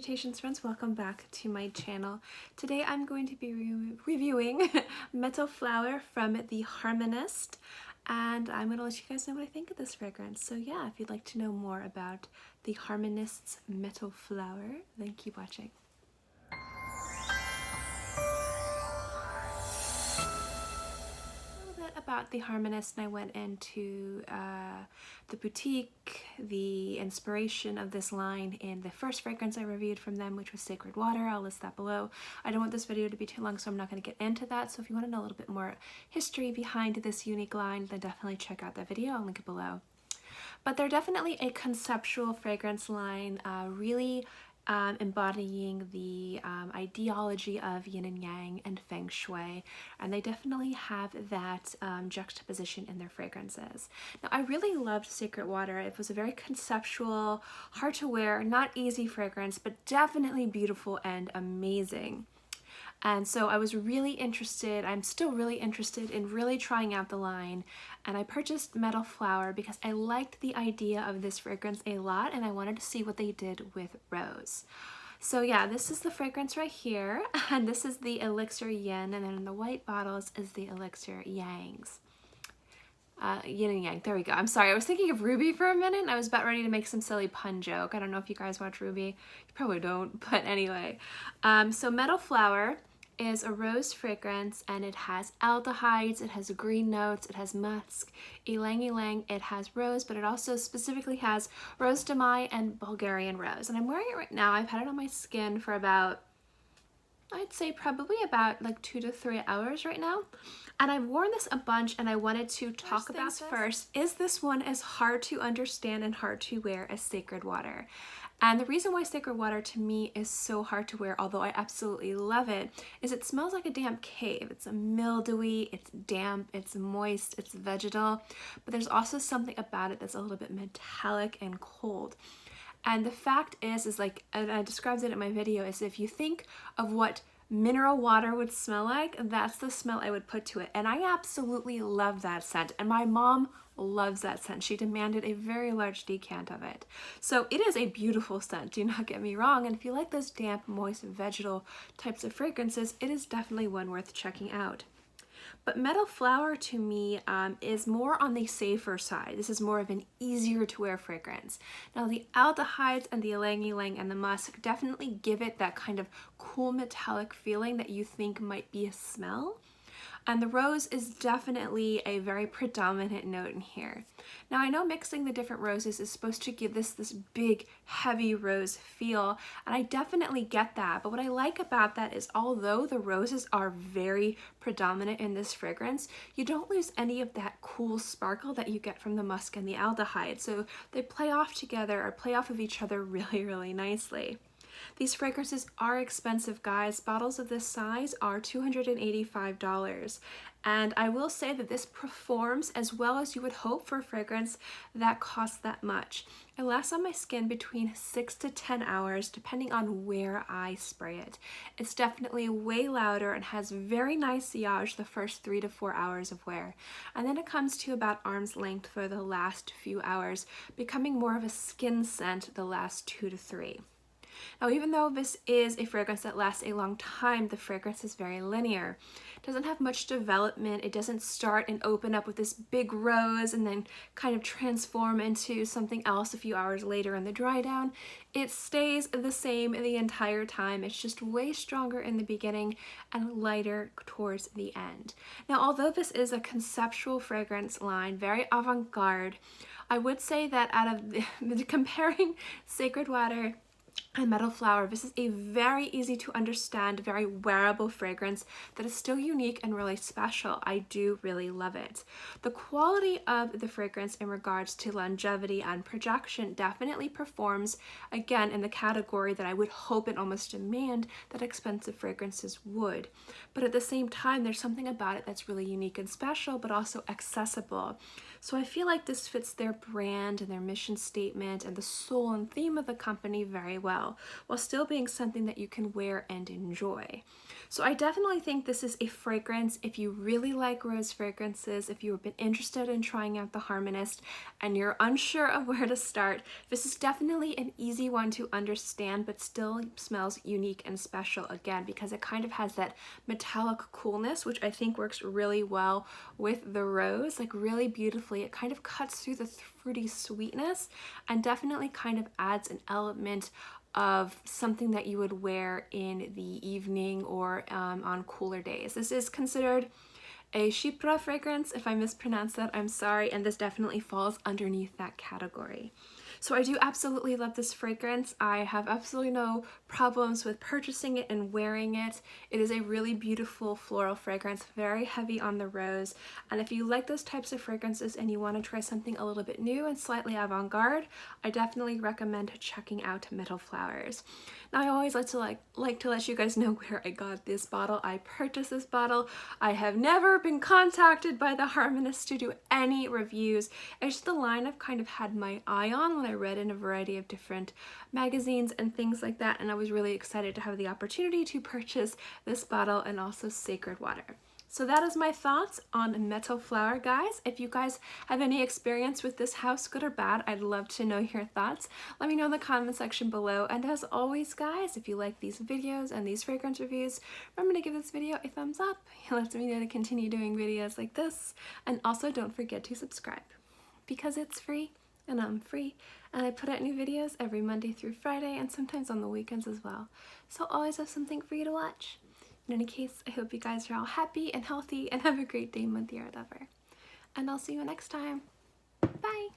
Salutations friends, welcome back to my channel. Today I'm going to be reviewing Metal Flower from the Harmonist, and I'm going to let you guys know what I think of this fragrance. So yeah, if you'd like to know more about the Harmonist's Metal Flower, then keep watching. About the Harmonist, and I went into the boutique, the inspiration of this line in the first fragrance I reviewed from them, which was Sacred Water. I'll list that below. I don't want this video to be too long, so I'm not going to get into that. So if you want to know a little bit more history behind this unique line, then definitely check out that video. I'll link it below. But they're definitely a conceptual fragrance line, really embodying the ideology of yin and yang and feng shui, and they definitely have that juxtaposition in their fragrances. Now, I really loved Sacred Water. It was a very conceptual, hard to wear, not easy fragrance, but definitely beautiful and amazing. And so I was really interested, I'm still really interested in really trying out the line, and I purchased Metal Flower because I liked the idea of this fragrance a lot and I wanted to see what they did with rose. So yeah, this is the fragrance right here, and this is the Elixir Yin, and then in the white bottles is the Elixir Yangs. Yin and Yang, there we go. I'm sorry, I was thinking of Ruby for a minute and I was about ready to make some silly pun joke. I don't know if you guys watch Ruby, you probably don't, but anyway. So Metal Flower is a rose fragrance, and it has aldehydes, it has green notes, it has musk, ylang, it has rose, but it also specifically has rose de mai and Bulgarian rose. And I'm wearing it right now. I've had it on my skin for about, I'd say probably about like 2 to 3 hours right now. And I've worn this a bunch, and I wanted to talk about first, is this one as hard to understand and hard to wear as Sacred Water? And the reason why Sacred Water to me is so hard to wear, although I absolutely love it, is it smells like a damp cave. It's mildewy, it's damp, it's moist, it's vegetal, but there's also something about it that's a little bit metallic and cold. And the fact is like, and I described it in my video, is if you think of what mineral water would smell like, that's the smell I would put to it. And I absolutely love that scent. And my mom loves that scent. She demanded a very large decant of it. So it is a beautiful scent, do not get me wrong. And if you like those damp, moist, vegetal types of fragrances, it is definitely one worth checking out. But Metal Flower to me is more on the safer side. This is more of an easier to wear fragrance. Now the aldehydes and the ylang and the musk definitely give it that kind of cool metallic feeling that you think might be a smell. And the rose is definitely a very predominant note in here. Now I know mixing the different roses is supposed to give this big heavy rose feel, and I definitely get that, but what I like about that is although the roses are very predominant in this fragrance, you don't lose any of that cool sparkle that you get from the musk and the aldehyde. So they play off together, or play off of each other really nicely. These fragrances are expensive, guys. Bottles of this size are $285. And I will say that this performs as well as you would hope for a fragrance that costs that much. It lasts on my skin between 6 to 10 hours, depending on where I spray it. It's definitely way louder and has very nice sillage the first 3 to 4 hours of wear. And then it comes to about arm's length for the last few hours, becoming more of a skin scent the last 2 to 3. Now, even though this is a fragrance that lasts a long time, the fragrance is very linear. It doesn't have much development. It doesn't start and open up with this big rose and then kind of transform into something else a few hours later in the dry down. It stays the same the entire time. It's just way stronger in the beginning and lighter towards the end. Now, although this is a conceptual fragrance line, very avant-garde, I would say that out of comparing Sacred Water and Metal Flower, this is a very easy to understand, very wearable fragrance that is still unique and really special. I do really love it. The quality of the fragrance in regards to longevity and projection definitely performs, again, in the category that I would hope and almost demand that expensive fragrances would. But at the same time, there's something about it that's really unique and special, but also accessible. So I feel like this fits their brand and their mission statement and the soul and theme of the company very well while still being something that you can wear and enjoy. So I definitely think this is a fragrance if you really like rose fragrances, if you've been interested in trying out the Harmonist and you're unsure of where to start, this is definitely an easy one to understand but still smells unique and special again because it kind of has that metallic coolness, which I think works really well with the rose, like really beautifully. It kind of cuts through the fruity sweetness and definitely kind of adds an element of something that you would wear in the evening or on cooler days. This is considered a Chypre fragrance. If I mispronounce that, I'm sorry, and this definitely falls underneath that category. So I do absolutely love this fragrance. I have absolutely no problems with purchasing it and wearing it. It is a really beautiful floral fragrance, very heavy on the rose. And if you like those types of fragrances and you want to try something a little bit new and slightly avant-garde, I definitely recommend checking out Metal Flowers. Now I always like to let you guys know where I got this bottle. I purchased this bottle. I have never been contacted by the Harmonist to do any reviews. It's just a line I've kind of had my eye on when I read in a variety of different magazines and things like that, and I was really excited to have the opportunity to purchase this bottle and also Sacred Water. So that is my thoughts on Metal Flower, guys. If you guys have any experience with this house, good or bad, I'd love to know your thoughts. Let me know in the comment section below. And as always, guys, if you like these videos and these fragrance reviews, remember to give this video a thumbs up. It lets me know to continue doing videos like this. And also don't forget to subscribe because it's free and I'm free. And I put out new videos every Monday through Friday and sometimes on the weekends as well. So always have something for you to watch. In any case, I hope you guys are all happy and healthy and have a great day, month, year, whatever. And I'll see you next time. Bye!